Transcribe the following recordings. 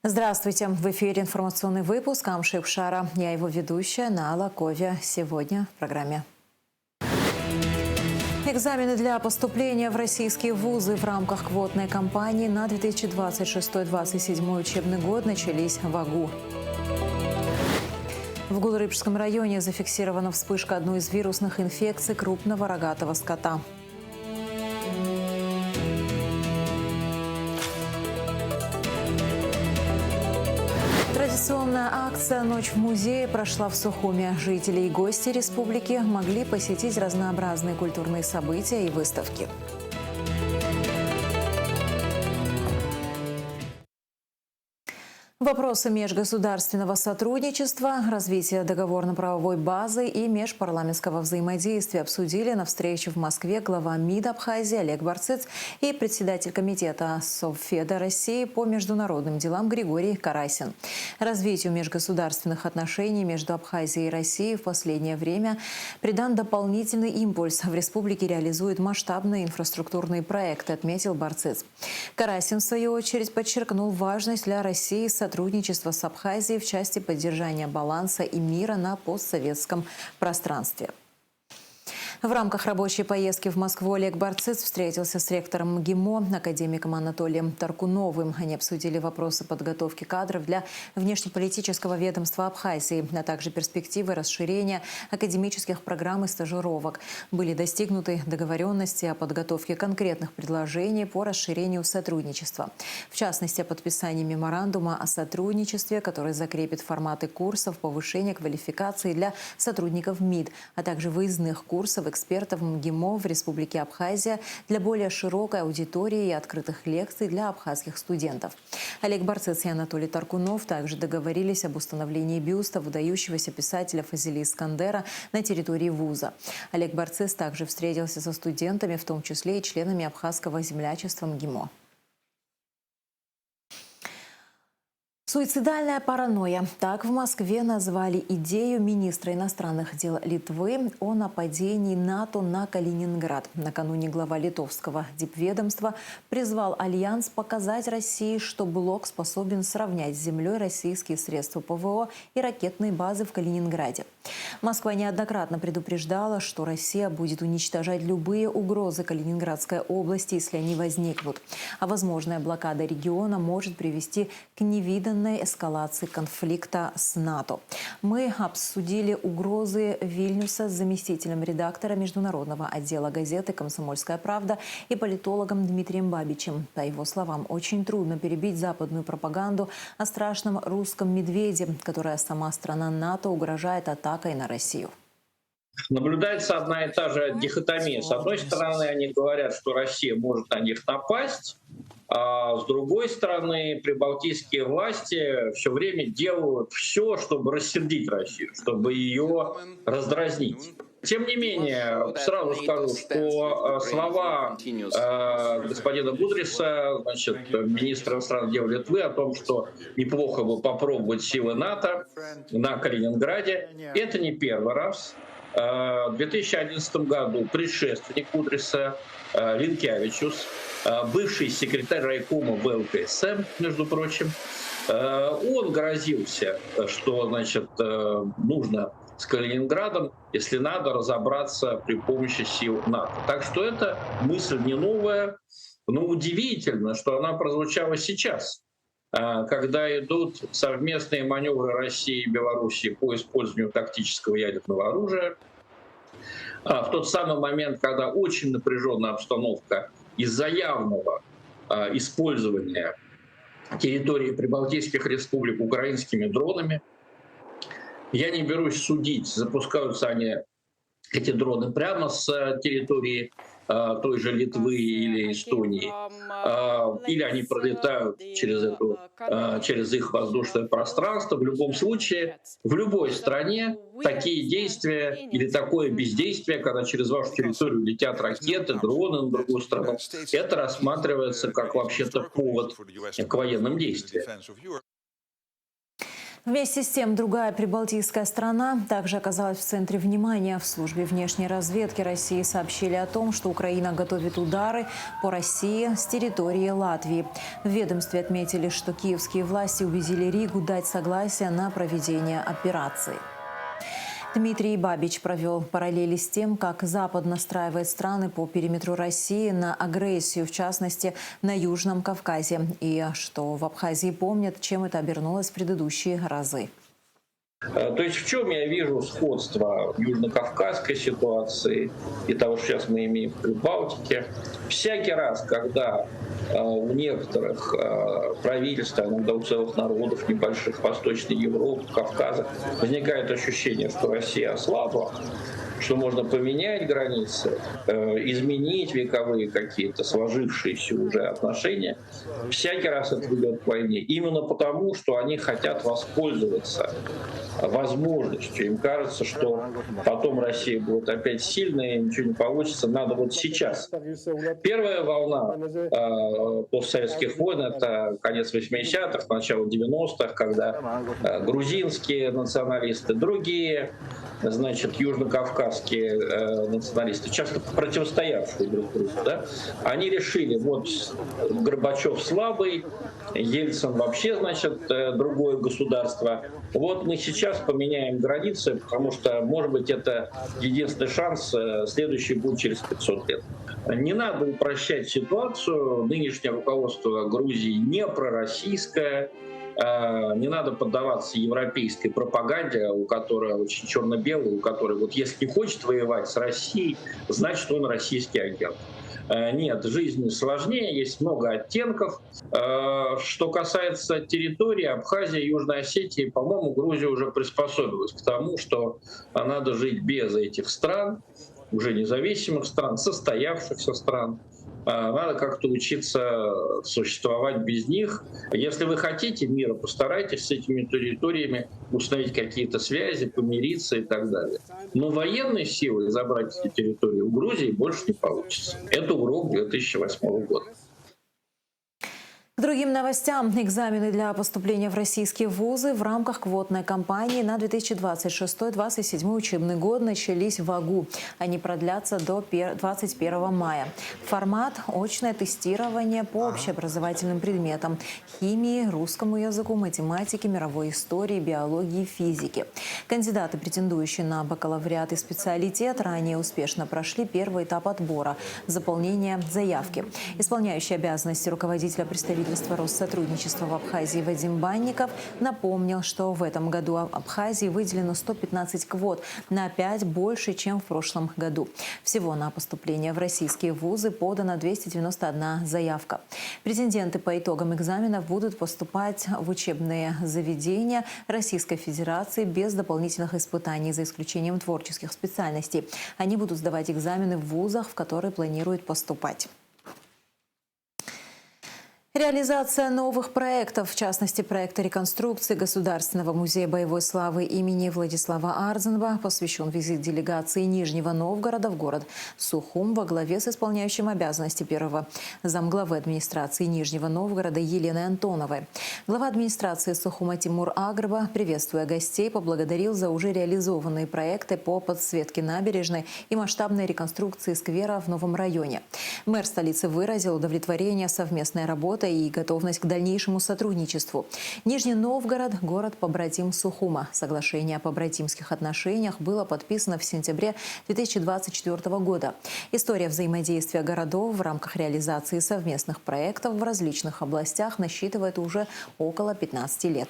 Здравствуйте! В эфире информационный выпуск Амши Пшара. Я его ведущая Нала Ковя. Сегодня в программе. Экзамены для поступления в российские вузы в рамках квотной кампании на 2026-2027 учебный год начались в Агу. В Гулрыбском районе зафиксирована вспышка одной из вирусных инфекций крупного рогатого скота. Традиционная акция «Ночь в музее» прошла в Сухуме. Жители и гости республики могли посетить разнообразные культурные события и выставки. Вопросы межгосударственного сотрудничества, развития договорно-правовой базы и межпарламентского взаимодействия обсудили на встрече в Москве глава МИД Абхазии Олег Барцыц и председатель комитета Совфеда России по международным делам Григорий Карасин. Развитию межгосударственных отношений между Абхазией и Россией в последнее время придан дополнительный импульс. В республике реализуют масштабные инфраструктурные проекты, отметил Барцыц. Карасин, в свою очередь, подчеркнул важность для России сотрудничества с Абхазией в части поддержания баланса и мира на постсоветском пространстве. В рамках рабочей поездки в Москву Олег Барцыц встретился с ректором МГИМО, академиком Анатолием Таркуновым. Они обсудили вопросы подготовки кадров для внешнеполитического ведомства Абхазии, а также перспективы расширения академических программ и стажировок. Были достигнуты договоренности о подготовке конкретных предложений по расширению сотрудничества. В частности, о подписании меморандума о сотрудничестве, который закрепит форматы курсов повышения квалификации для сотрудников МИД, а также выездных курсов экспертов МГИМО в Республике Абхазия для более широкой аудитории и открытых лекций для абхазских студентов. Олег Барцыц и Анатолий Таркунов также договорились об установлении бюста выдающегося писателя Фазили Искандера на территории вуза. Олег Барцыц также встретился со студентами, в том числе и членами абхазского землячества МГИМО. Суицидальная паранойя. Так в Москве назвали идею министра иностранных дел Литвы о нападении НАТО на Калининград. Накануне глава литовского дипведомства призвал Альянс показать России, что блок способен сравнять с землей российские средства ПВО и ракетные базы в Калининграде. Москва неоднократно предупреждала, что Россия будет уничтожать любые угрозы Калининградской области, если они возникнут. А возможная блокада региона может привести к невиданной эскалации конфликта с НАТО. Мы обсудили угрозы Вильнюса с заместителем редактора международного отдела газеты «Комсомольская правда» и политологом Дмитрием Бабичем. По его словам, очень трудно перебить западную пропаганду о страшном русском медведе, которая сама страна НАТО угрожает атакой на Россию. Наблюдается одна и та же дихотомия. С одной стороны, они говорят, что Россия может на них напасть, а с другой стороны, прибалтийские власти все время делают все, чтобы рассердить Россию, чтобы ее раздразнить. Тем не менее, сразу скажу, что слова господина Будриса, министра иностранных дел Литвы, о том, что неплохо бы попробовать силы НАТО на Калининграде, это не первый раз. В 2011 году предшественник Будриса Линкевичус, бывший секретарь райкома ВЛКСМ, между прочим, он грозился, что нужно с Калининградом, если надо, разобраться при помощи сил НАТО. Так что эта мысль не новая, но удивительно, что она прозвучала сейчас, когда идут совместные маневры России и Белоруссии по использованию тактического ядерного оружия, в тот самый момент, когда очень напряженная обстановка из-за явного использования территории прибалтийских республик украинскими дронами. Я не берусь судить, запускаются они, эти дроны, прямо с территории той же Литвы или Эстонии, или они пролетают через их воздушное пространство. В любом случае, в любой стране такие действия или такое бездействие, когда через вашу территорию летят ракеты, дроны на другую страну, это рассматривается как вообще-то повод к военным действиям. Вместе с тем, другая прибалтийская страна также оказалась в центре внимания. В службе внешней разведки России сообщили о том, что Украина готовит удары по России с территории Латвии. В ведомстве отметили, что киевские власти убедили Ригу дать согласие на проведение операции. Дмитрий Бабич провел параллели с тем, как Запад настраивает страны по периметру России на агрессию, в частности, на Южном Кавказе. И что в Абхазии помнят, чем это обернулось в предыдущие разы. То есть в чем я вижу сходство южно-кавказской ситуации и того, что сейчас мы имеем в Прибалтике? Всякий раз, когда у некоторых правительств, иногда у целых народов небольших Восточной Европы, Кавказа, возникает ощущение, что Россия ослабла, что можно поменять границы, изменить вековые какие-то сложившиеся уже отношения, всякий раз это ведет к войне. Именно потому, что они хотят воспользоваться возможностью. Им кажется, что потом Россия будет опять сильная, ничего не получится, надо вот сейчас. Первая волна постсоветских войн — это конец 80-х, начало 90-х, когда грузинские националисты, другие, значит, южно-кавказские националисты, часто противостоявшие друг другу, да, они решили, вот Горбачев слабый, Ельцин вообще, значит, другое государство. Вот мы сейчас поменяем границы, потому что, может быть, это единственный шанс, следующий будет через 500 лет. Не надо упрощать ситуацию. Нынешнее руководство Грузии не пророссийское. Не надо поддаваться европейской пропаганде, у которой очень черно-белая, у которой вот если не хочет воевать с Россией, значит он российский агент. Нет, жизнь сложнее, есть много оттенков. Что касается территории Абхазии, Южной Осетии, по-моему, Грузия уже приспособилась к тому, что надо жить без этих стран, уже независимых стран, состоявшихся стран. Надо как-то учиться существовать без них. Если вы хотите мира, постарайтесь с этими территориями установить какие-то связи, помириться и так далее. Но военной силой забрать эти территории у Грузии больше не получится. Это урок 2008 года. К другим новостям. Экзамены для поступления в российские вузы в рамках квотной кампании на 2026-2027 учебный год начались в АГУ. Они продлятся до 21 мая. Формат – очное тестирование по общеобразовательным предметам – химии, русскому языку, математике, мировой истории, биологии, физике. Кандидаты, претендующие на бакалавриат и специалитет, ранее успешно прошли первый этап отбора – заполнения заявки. Исполняющий обязанности руководителя представительства Россотрудничества в Абхазии Вадим Банников напомнил, что в этом году Абхазии выделено 115 квот, на 5 больше, чем в прошлом году. Всего на поступление в российские вузы подано 291 заявка. Претенденты по итогам экзаменов будут поступать в учебные заведения Российской Федерации без дополнительных испытаний, за исключением творческих специальностей. Они будут сдавать экзамены в вузах, в которые планируют поступать. Реализация новых проектов, в частности, проекта реконструкции Государственного музея боевой славы имени Владислава Арзенба, посвящен визит делегации Нижнего Новгорода в город Сухум во главе с исполняющим обязанности первого замглавы администрации Нижнего Новгорода Еленой Антоновой. Глава администрации Сухума Тимур Агрба, приветствуя гостей, поблагодарил за уже реализованные проекты по подсветке набережной и масштабной реконструкции сквера в новом районе. Мэр столицы выразил удовлетворение совместной работой и готовность к дальнейшему сотрудничеству. Нижний Новгород – город-побратим Сухума. Соглашение о побратимских отношениях было подписано в сентябре 2024 года. История взаимодействия городов в рамках реализации совместных проектов в различных областях насчитывает уже около 15 лет.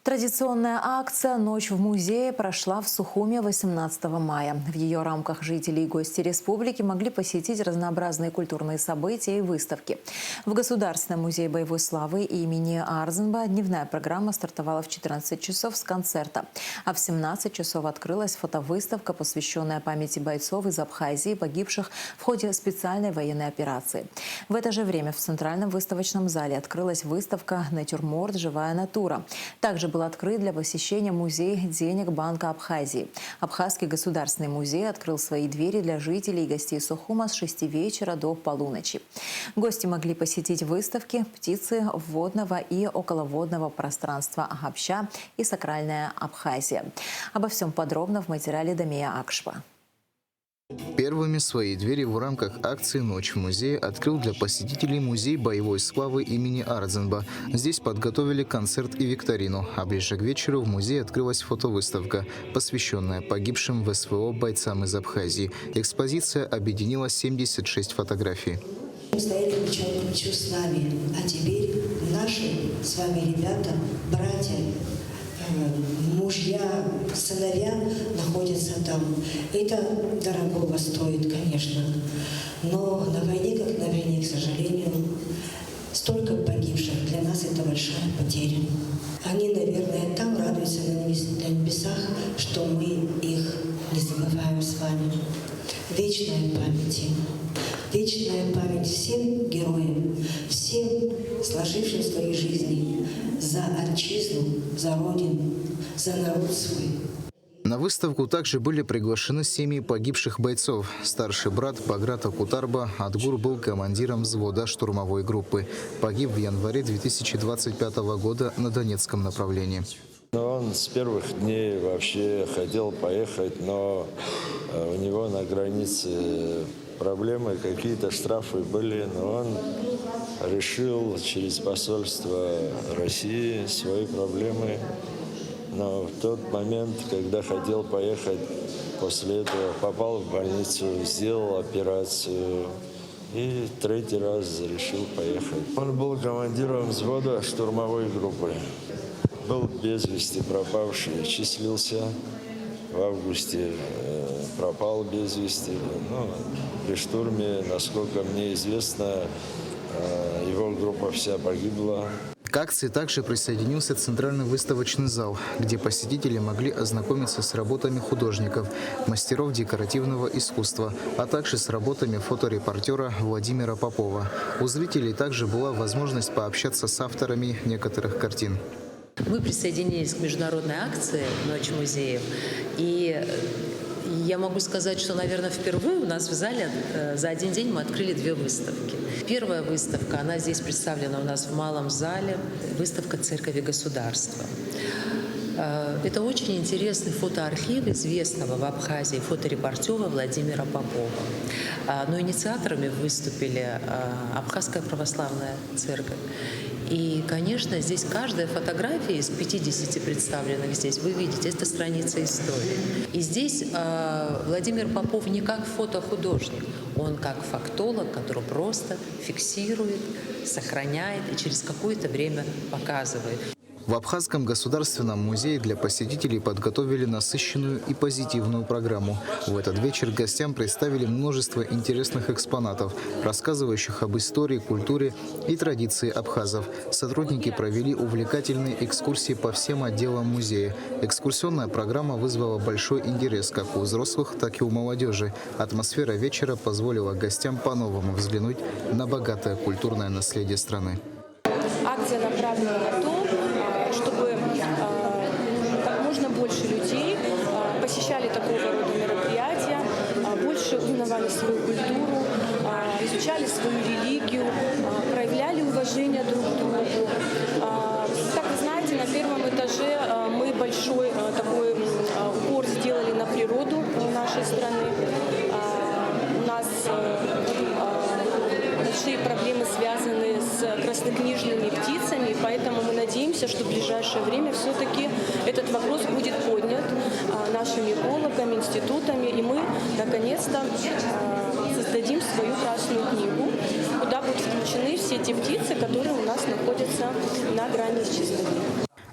Традиционная акция «Ночь в музее» прошла в Сухуме 18 мая. В ее рамках жители и гости республики могли посетить разнообразные культурные события и выставки. В Государственном музее боевой славы имени Арзенба дневная программа стартовала в 14 часов с концерта. А в 17 часов открылась фотовыставка, посвященная памяти бойцов из Абхазии, погибших в ходе специальной военной операции. В это же время в Центральном выставочном зале открылась выставка «Натюрморт. Живая натура». Также был был открыт для посещения музей денег Банка Абхазии. Абхазский государственный музей открыл свои двери для жителей и гостей Сухума с 6 вечера до полуночи. Гости могли посетить выставки птицы водного и околоводного пространства Агапща и сакральная Абхазия. Обо всем подробно в материале Дамия Акшва. Первыми свои двери в рамках акции «Ночь в музее» открыл для посетителей музей боевой славы имени Ардзенба. Здесь подготовили концерт и викторину, а ближе к вечеру в музее открылась фотовыставка, посвященная погибшим в СВО бойцам из Абхазии. Экспозиция объединила 76 фотографий. Стояли плечом к плечу с нами, а теперь наши с вами ребята, братья, мужья, сыновья находятся там. Это дорогого стоит, конечно. Но на войне, как на войне, к сожалению, столько погибших. Для нас это большая потеря. Они, наверное, там радуются на небесах, что мы их не забываем с вами. Вечная память им. Вечная память всем героям, всем сложившим свои жизни за отчизну, за родину, за народ свой. На выставку также были приглашены семьи погибших бойцов. Старший брат Баграта Кутарба Адгур был командиром взвода штурмовой группы. Погиб в январе 2025 года на Донецком направлении. Он с первых дней вообще хотел поехать, но у него на границе проблемы, какие-то штрафы были, но он решил через посольство России свои проблемы. Но в тот момент, когда хотел поехать, после этого попал в больницу, сделал операцию и третий раз решил поехать. Он был командиром взвода штурмовой группы. Был без вести пропавший, числился в августе, пропал без вести. Но при штурме, насколько мне известно, его группа вся погибла. К акции также присоединился Центральный выставочный зал, где посетители могли ознакомиться с работами художников, мастеров декоративного искусства, а также с работами фоторепортера Владимира Попова. У зрителей также была возможность пообщаться с авторами некоторых картин. Мы присоединились к международной акции «Ночь музеев». И я могу сказать, что, наверное, впервые у нас в зале за один день мы открыли 2 выставки. Первая выставка, она здесь представлена у нас в малом зале, выставка «Церковь и государство». Это очень интересный фотоархив известного в Абхазии фоторепортера Владимира Попова. Но инициаторами выступили Абхазская православная церковь. И, конечно, здесь каждая фотография из 50 представленных здесь, вы видите, это страница истории. И здесь Владимир Попов не как фотохудожник, он как фактолог, который просто фиксирует, сохраняет и через какое-то время показывает. В Абхазском государственном музее для посетителей подготовили насыщенную и позитивную программу. В этот вечер гостям представили множество интересных экспонатов, рассказывающих об истории, культуре и традиции абхазов. Сотрудники провели увлекательные экскурсии по всем отделам музея. Экскурсионная программа вызвала большой интерес как у взрослых, так и у молодежи. Атмосфера вечера позволила гостям по-новому взглянуть на богатое культурное наследие страны. Акция направлена на то, чтобы как можно больше людей посещали такого рода мероприятия, больше узнавали свою культуру, изучали свою религию, проявляли уважение друг к другу. Как вы знаете, на первом этаже мы большой такой упор сделали на природу нашей страны. У нас большие проблемы связаны с краснокнижными птицами, поэтому мы надеемся, что в ближайшее время все-таки этот вопрос будет поднят нашими экологами, институтами, и мы наконец-то создадим свою красную книгу, куда будут включены все те птицы, которые у нас находятся на грани исчезновения.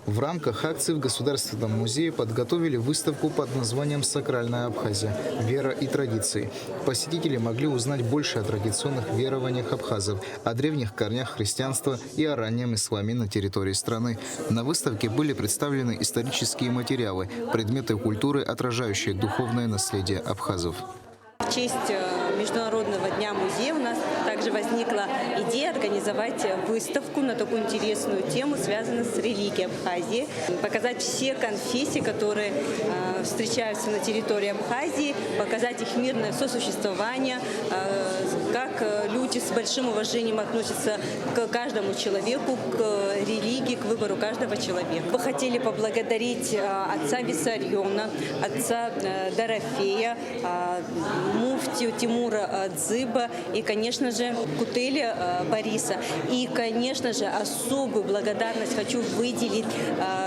В рамках акции в Государственном музее подготовили выставку под названием «Сакральная Абхазия. Вера и традиции». Посетители могли узнать больше о традиционных верованиях абхазов, о древних корнях христианства и о раннем исламе на территории страны. На выставке были представлены исторические материалы, предметы культуры, отражающие духовное наследие абхазов. В честь Международного дня музея у нас также возникла идея организовать выставку на такую интересную тему, связанную с религией Абхазии. Показать все конфессии, которые встречаются на территории Абхазии, показать их мирное сосуществование, как люди с большим уважением относятся к каждому человеку, к религии, к выбору каждого человека. Мы хотели поблагодарить отца Виссариона, отца Дорофея, муфтию Тимура Дзыба и, конечно же, Кутеля Бориса. И, конечно же, особую благодарность хочу выделить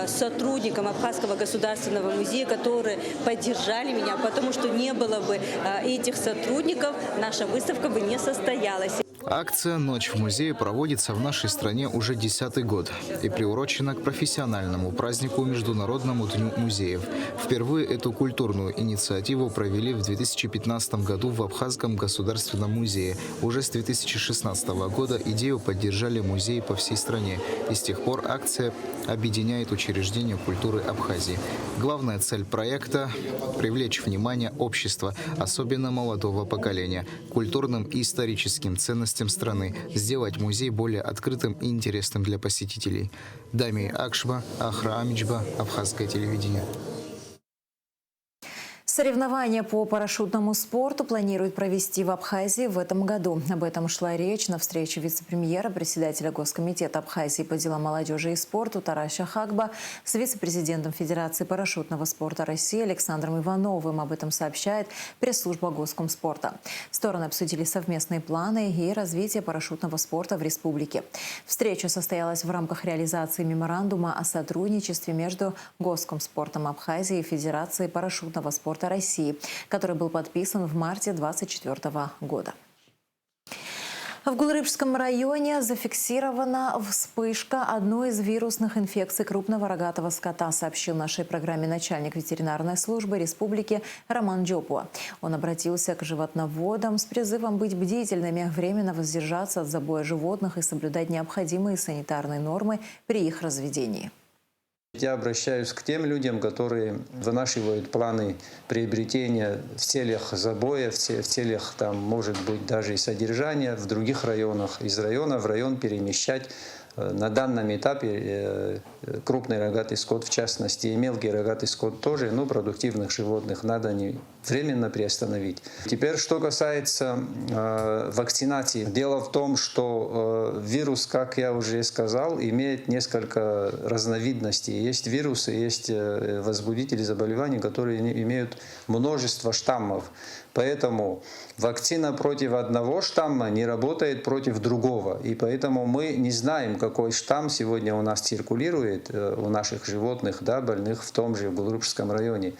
сотрудникам Абхазского государственного музея, которые поддержали меня, потому что не было бы этих сотрудников, наша выставка бы не состоялась. Акция «Ночь в музее» проводится в нашей стране уже 10-й год и приурочена к профессиональному празднику Международному дню музеев. Впервые эту культурную инициативу провели в 2015 году в Абхазском государственном музее. Уже с 2016 года идею поддержали музеи по всей стране, и с тех пор акция объединяет учреждения культуры Абхазии. Главная цель проекта – привлечь внимание общества, особенно молодого поколения, к культурным и историческим ценностям страны, сделать музей более открытым и интересным для посетителей. Дамир Акшба, Ахра Амичба, Абхазское телевидение. Соревнования по парашютному спорту планируют провести в Абхазии в этом году. Об этом шла речь на встрече вице-премьера, председателя Госкомитета Абхазии по делам молодежи и спорту Тараса Хагба с вице-президентом Федерации парашютного спорта России Александром Ивановым. Об этом сообщает пресс-служба Госкомспорта. Стороны обсудили совместные планы и развитие парашютного спорта в республике. Встреча состоялась в рамках реализации меморандума о сотрудничестве между Госкомспортом Абхазии и Федерацией парашютного спорта России, который был подписан в марте 2024 года. В Гулрыбском районе зафиксирована вспышка одной из вирусных инфекций крупного рогатого скота, сообщил нашей программе начальник ветеринарной службы республики Роман Джопуа. Он обратился к животноводам с призывом быть бдительными, временно воздержаться от забоя животных и соблюдать необходимые санитарные нормы при их разведении. Я обращаюсь к тем людям, которые вынашивают планы приобретения в целях забоя, в целях, там, может быть, даже и содержания в других районах, из района в район перемещать. На данном этапе крупный рогатый скот, в частности, и мелкий рогатый скот тоже, но продуктивных животных надо временно приостановить. Теперь, что касается вакцинации. Дело в том, что вирус, как я уже сказал, имеет несколько разновидностей. Есть вирусы, есть возбудители заболеваний, которые имеют множество штаммов. Поэтому вакцина против одного штамма не работает против другого. И поэтому мы не знаем, какой штамм сегодня у нас циркулирует у наших животных, да, больных в том же Гулрыбском районе.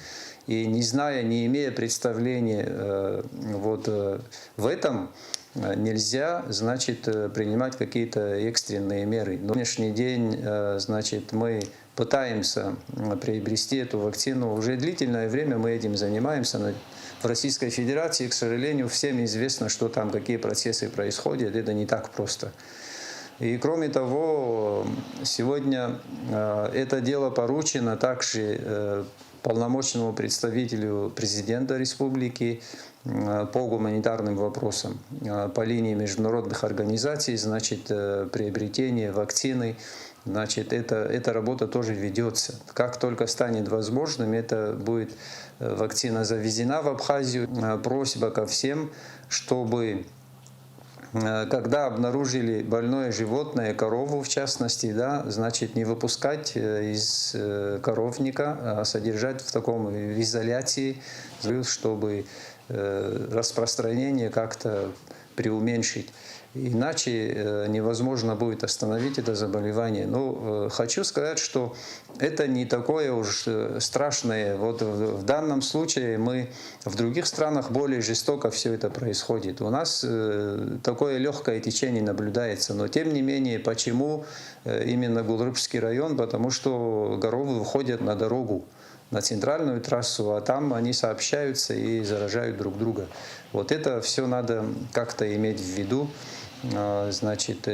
И не зная, не имея представления в этом, нельзя, значит, принимать какие-то экстренные меры. На сегодняшний день, значит, мы пытаемся приобрести эту вакцину. Уже длительное время мы этим занимаемся. В Российской Федерации, к сожалению, всем известно, что там, какие процессы происходят. Это не так просто. И кроме того, сегодня это дело поручено также полномочному представителю президента республики по гуманитарным вопросам, по линии международных организаций, значит, приобретение вакцины. Значит, эта работа тоже ведется. Как только станет возможным, это будет вакцина завезена в Абхазию. Просьба ко всем, чтобы, когда обнаружили больное животное, корову в частности, да, значит, не выпускать из коровника, а содержать в таком изоляции, чтобы распространение как-то преуменьшить. Иначе невозможно будет остановить это заболевание. Но хочу сказать, что это не такое уж страшное. Вот в данном случае в других странах более жестоко все это происходит. У нас такое легкое течение наблюдается. Но тем не менее, почему именно Гулрыбский район? Потому что коровы выходят на дорогу, на центральную трассу, а там они сообщаются и заражают друг друга. Вот это все надо как-то иметь в виду. Значит,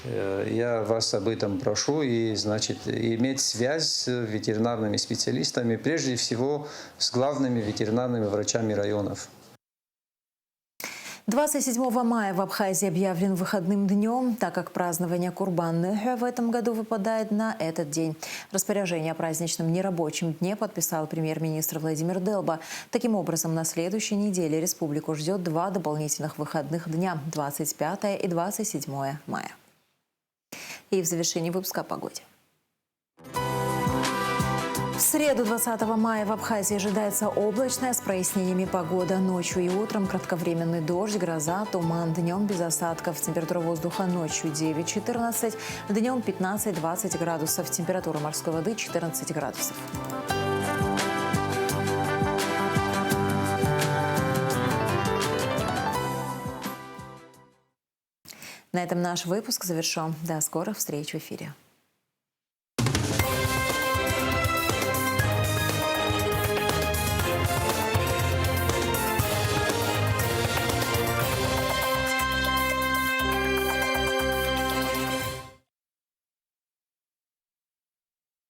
я вас об этом прошу, и, значит, иметь связь с ветеринарными специалистами, прежде всего с главными ветеринарными врачами районов. 27 мая в Абхазии объявлен выходным днем, так как празднование Курбан-Нехе в этом году выпадает на этот день. Распоряжение о праздничном нерабочем дне подписал премьер-министр Владимир Делба. Таким образом, на следующей неделе республику ждет 2 дополнительных выходных дня – 25 и 27 мая. И в завершении выпуска о погоде. В среду 20 мая в Абхазии ожидается облачная с прояснениями погода. Ночью и утром кратковременный дождь, гроза, туман. Днем без осадков. Температура воздуха ночью 9-14, днем 15-20 градусов. Температура морской воды 14 градусов. На этом наш выпуск завершен. До скорых встреч в эфире.